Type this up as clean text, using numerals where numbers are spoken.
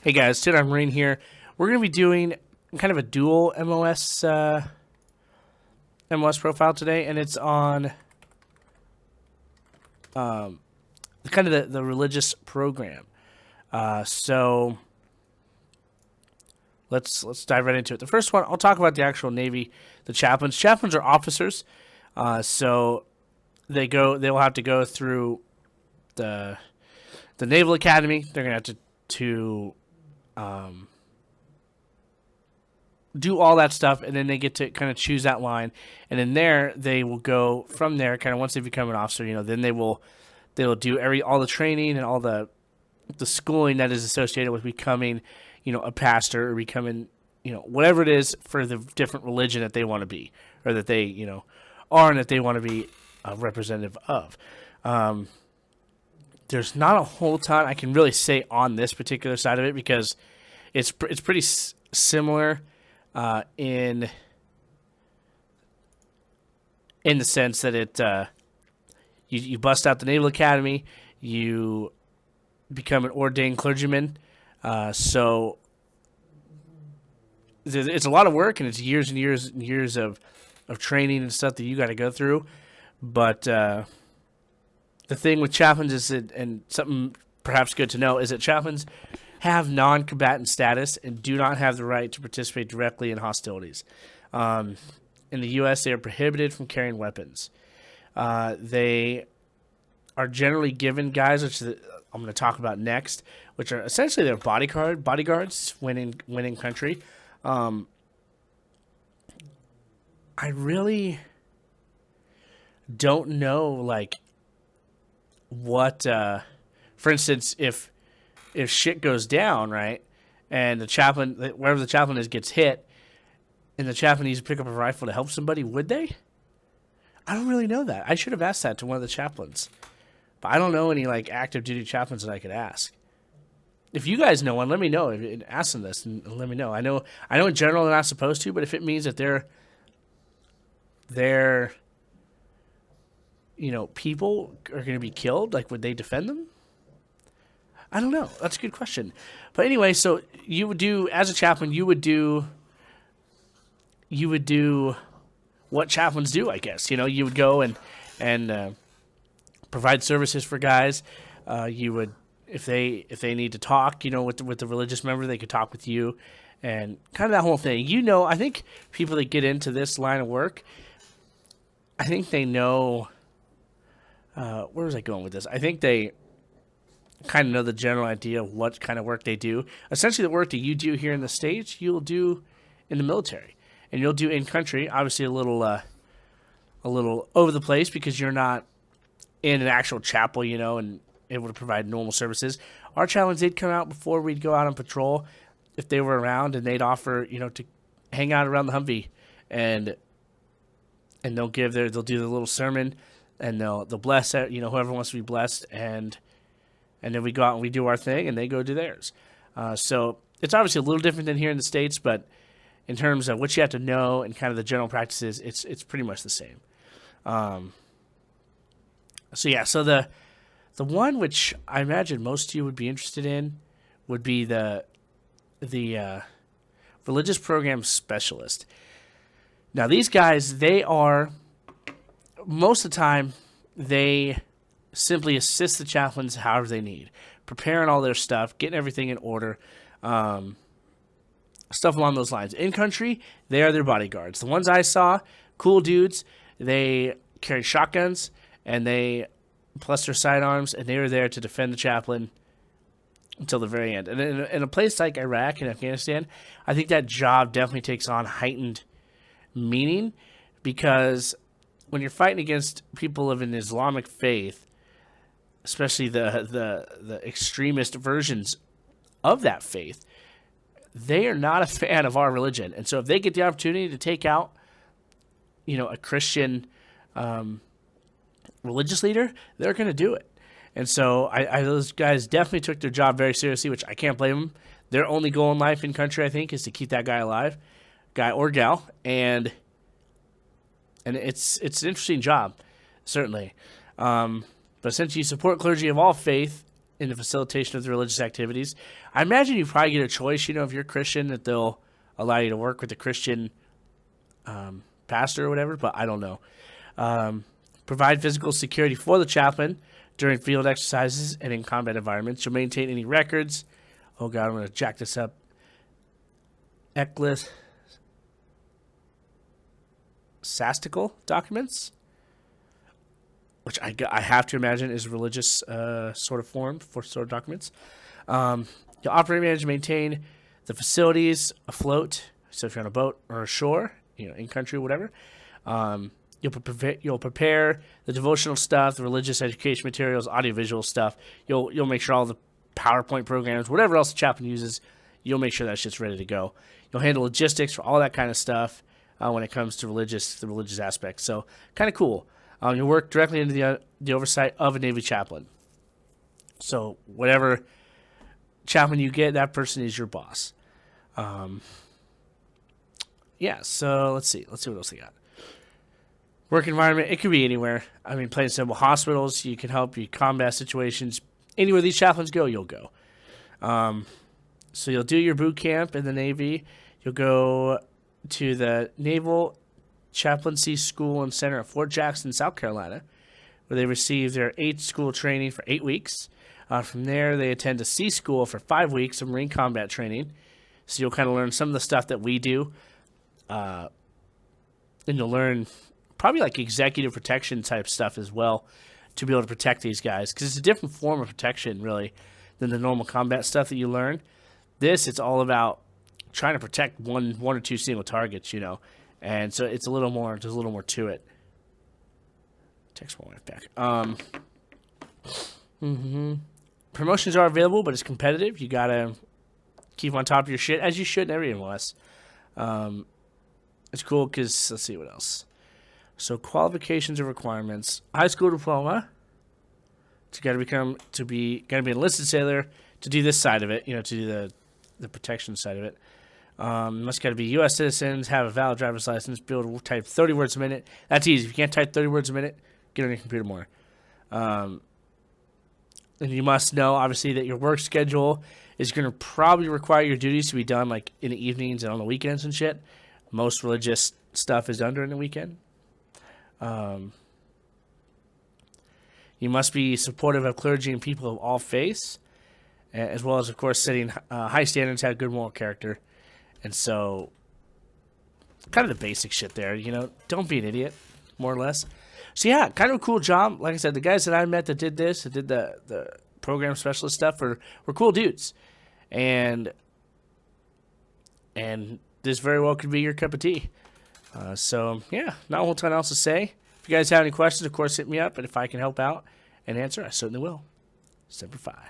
Hey guys, Sid, I'm Rain here. We're going to be doing kind of a dual MOS profile today, and it's on kind of the religious program. So let's dive right into it. The first one, I'll talk about the actual Navy, the chaplains. Chaplains are officers, so they'll have to go through the Naval Academy. They're going to have to do all that stuff, and then they get to kind of choose that line, and then they will go from there. Kind of once they become an officer, then they'll do all the training and all the schooling that is associated with becoming, a pastor or becoming, whatever it is for the different religion that they want to be, or that they are and that they want to be a representative of. There's not a whole ton I can really say on this particular side of it because it's pretty similar in the sense that it you bust out the Naval Academy, you become an ordained clergyman. So it's a lot of work, and it's years and years and years of training and stuff that you got to go through. But the thing with chaplains is that, and something perhaps good to know, is that chaplains have non-combatant status and do not have the right to participate directly in hostilities. In the U.S., they are prohibited from carrying weapons. They are generally given guys, which I'm going to talk about next, which are essentially their bodyguards when in country. I really don't know, what, for instance, if shit goes down, right, and the chaplain, wherever the chaplain is, gets hit, and the chaplain needs to pick up a rifle to help somebody, would they? I don't really know that. I should have asked that to one of the chaplains. But I don't know any, active duty chaplains that I could ask. If you guys know one, let me know. Ask them this and let me know. I know in general they're not supposed to, but if it means that their people are going to be killed, would they defend them? I don't know. That's a good question. But anyway, so you would do, as a chaplain, you would do what chaplains do, I guess. You would go and provide services for guys. You would, if they need to talk, with the religious member, they could talk with you, and kind of that whole thing. I think people that get into this line of work, I think they know. Where was I going with this? I think they kind of know the general idea of what kind of work they do. Essentially, the work that you do here in the States, you'll do in the military, and you'll do in country. Obviously, a little over the place because you're not in an actual chapel, and able to provide normal services. Our chaplains, they'd come out before we'd go out on patrol, if they were around, and they'd offer, to hang out around the Humvee, and they'll do the little sermon, and they'll bless whoever wants to be blessed, and then we go out and we do our thing, and they go do theirs. So it's obviously a little different than here in the States, but in terms of what you have to know and kind of the general practices, it's pretty much the same. So the one which I imagine most of you would be interested in would be the religious program specialist. Now these guys, they are, most of the time, they simply assist the chaplains however they need, preparing all their stuff, getting everything in order, stuff along those lines. In country, they are their bodyguards. The ones I saw, cool dudes, they carry shotguns, and they plus their sidearms, and they were there to defend the chaplain until the very end. And in a place like Iraq and Afghanistan, I think that job definitely takes on heightened meaning, because when you're fighting against people of an Islamic faith, especially the extremist versions of that faith, they are not a fan of our religion. And so if they get the opportunity to take out, a Christian religious leader, they're going to do it. And so those guys definitely took their job very seriously, which I can't blame them. Their only goal in life in country, I think, is to keep that guy alive, guy or gal, and it's an interesting job, certainly. But since you support clergy of all faith in the facilitation of the religious activities. I imagine you probably get a choice, if you're a Christian, that they'll allow you to work with a Christian pastor or whatever, but I don't know. Provide physical security for the chaplain during field exercises and in combat environments. You'll maintain any records. Oh, God, I'm going to jack this up. Ecclesiastical documents, which I have to imagine is religious sort of form for sort of documents. You'll operate, manage, and maintain the facilities afloat. So if you're on a boat or ashore, in country or whatever, you'll prepare the devotional stuff, the religious education materials, audiovisual stuff. You'll make sure all the PowerPoint programs, whatever else the chaplain uses, you'll make sure that shit's ready to go. You'll handle logistics for all that kind of stuff when it comes to the religious aspects. So kind of cool. You'll work directly into the oversight of a Navy chaplain. So whatever chaplain you get, that person is your boss. So let's see what else they got. Work environment, it could be anywhere. I mean, plain and simple, hospitals, you can help you combat situations. Anywhere these chaplains go, you'll go. So you'll do your boot camp in the Navy. You'll go to the Naval Chaplaincy School and Center at Fort Jackson, South Carolina, where they receive their 8 school training for 8 weeks. From there, they attend a sea school for 5 weeks of Marine combat training. So you'll kind of learn some of the stuff that we do. And you'll learn probably like executive protection type stuff as well to be able to protect these guys. Because it's a different form of protection, really, than the normal combat stuff that you learn. It's all about trying to protect one or two single targets, And so it's there's a little more to it. Text my wife back. Promotions are available, but it's competitive. You got to keep on top of your shit, as you should in every MOS. It's cool because, let's see what else. So qualifications and requirements. High school diploma. You got to be an enlisted sailor to do this side of it, to do the protection side of it. Must got to be U.S. citizens, have a valid driver's license, be able to type 30 words a minute. That's easy. If you can't type 30 words a minute, get on your computer more. And you must know, obviously, that your work schedule is going to probably require your duties to be done like in the evenings and on the weekends and shit. Most religious stuff is done during the weekend. You must be supportive of clergy and people of all faiths, as well as, of course, setting high standards, have good moral character. And so, kind of the basic shit there, Don't be an idiot, more or less. So, yeah, kind of a cool job. Like I said, the guys that I met that did this, that did the program specialist stuff, were cool dudes. And this very well could be your cup of tea. So, yeah, not a whole ton else to say. If you guys have any questions, of course, hit me up. And if I can help out and answer, I certainly will. Semper Fi.